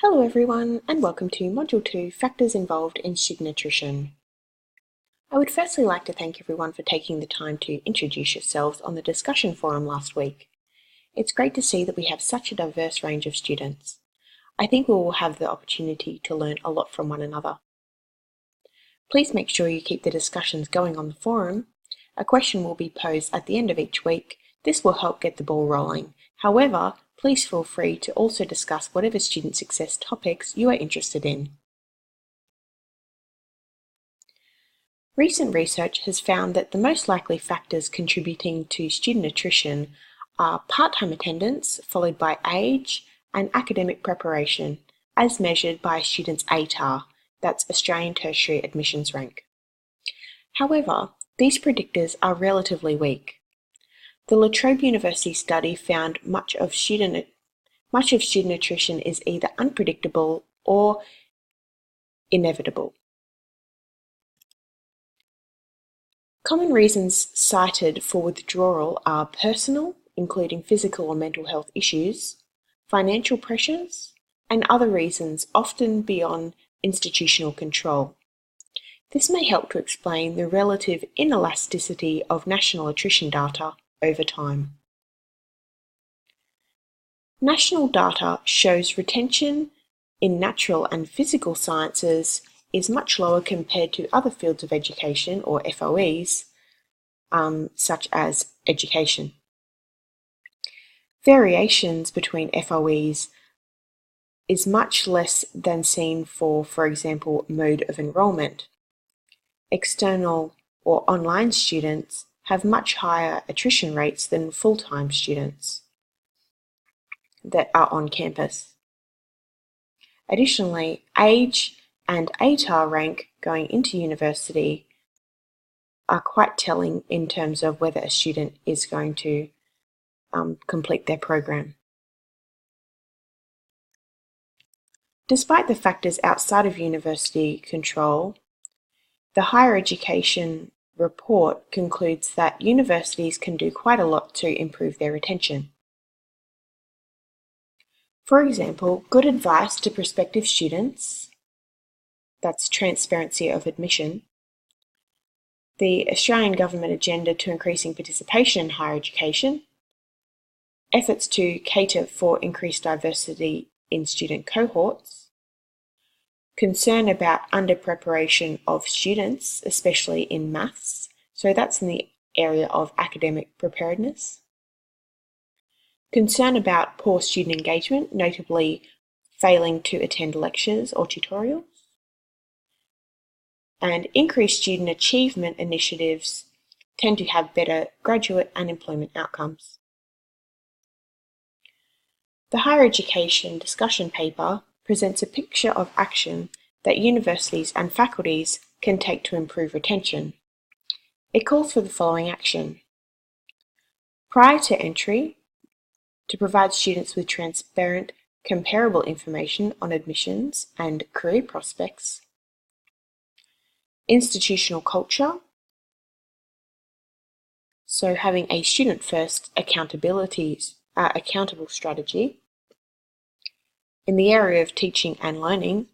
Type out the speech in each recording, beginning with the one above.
Hello everyone, and welcome to Module 2, Factors Involved in Student Attrition. I would firstly like to thank everyone for taking the time to introduce yourselves on the discussion forum last week. It's great to see that we have such a diverse range of students. I think we will have the opportunity to learn a lot from one another. Please make sure you keep the discussions going on the forum. A question will be posed at the end of each week. This will help get the ball rolling. However, please feel free to also discuss whatever student success topics you are interested in. Recent research has found that the most likely factors contributing to student attrition are part-time attendance, followed by age, and academic preparation, as measured by a student's ATAR, that's Australian Tertiary Admissions Rank. However, these predictors are relatively weak. The La Trobe University study found much of student attrition is either unpredictable or inevitable. Common reasons cited for withdrawal are personal, including physical or mental health issues, financial pressures, and other reasons often beyond institutional control. This may help to explain the relative inelasticity of national attrition data over time. National data shows retention in natural and physical sciences is much lower compared to other fields of education, or FOEs, such as education. Variations between FOEs is much less than seen for example, mode of enrollment. External or online students have much higher attrition rates than full-time students that are on campus. Additionally, age and ATAR rank going into university are quite telling in terms of whether a student is going to complete their program. Despite the factors outside of university control, the Higher Education report concludes that universities can do quite a lot to improve their retention. For example, good advice to prospective students, that's transparency of admission, the Australian Government agenda to increasing participation in higher education, efforts to cater for increased diversity in student cohorts, concern about under-preparation of students, especially in maths, so that's in the area of academic preparedness, concern about poor student engagement, notably failing to attend lectures or tutorials, and increased student achievement initiatives tend to have better graduate and employment outcomes. The Higher Education discussion paper presents a picture of action that universities and faculties can take to improve retention. It calls for the following action. Prior to entry, to provide students with transparent, comparable information on admissions and career prospects. Institutional culture, so having a student-first accountable strategy. In the area of teaching and learning,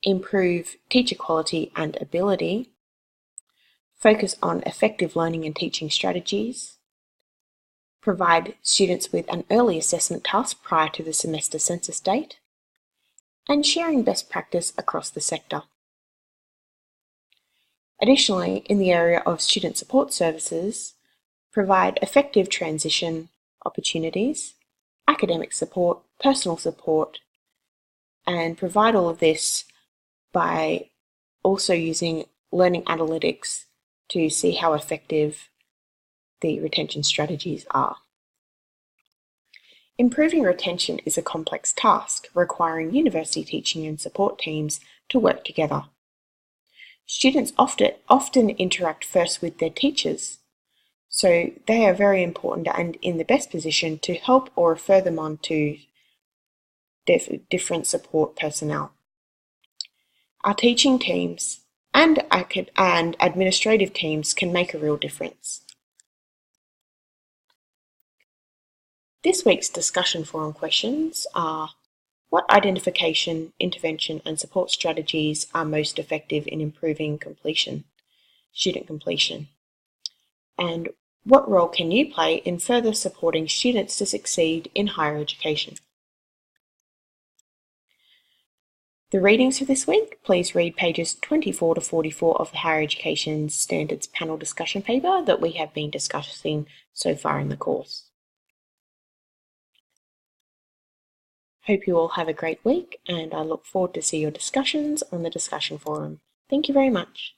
improve teacher quality and ability, focus on effective learning and teaching strategies, provide students with an early assessment task prior to the semester census date, and sharing best practice across the sector. Additionally, in the area of student support services, provide effective transition opportunities, academic support, personal support, and provide all of this by also using learning analytics to see how effective the retention strategies are. Improving retention is a complex task requiring university teaching and support teams to work together. Students often interact first with their teachers, so they are very important and in the best position to help or refer them on to different support personnel. Our teaching teams and administrative teams can make a real difference. This week's discussion forum questions are: What identification, intervention, and support strategies are most effective in improving student completion? And what role can you play in further supporting students to succeed in higher education? The readings for this week, please read pages 24 to 44 of the Higher Education Standards panel discussion paper that we have been discussing so far in the course. Hope you all have a great week, and I look forward to see your discussions on the discussion forum. Thank you very much.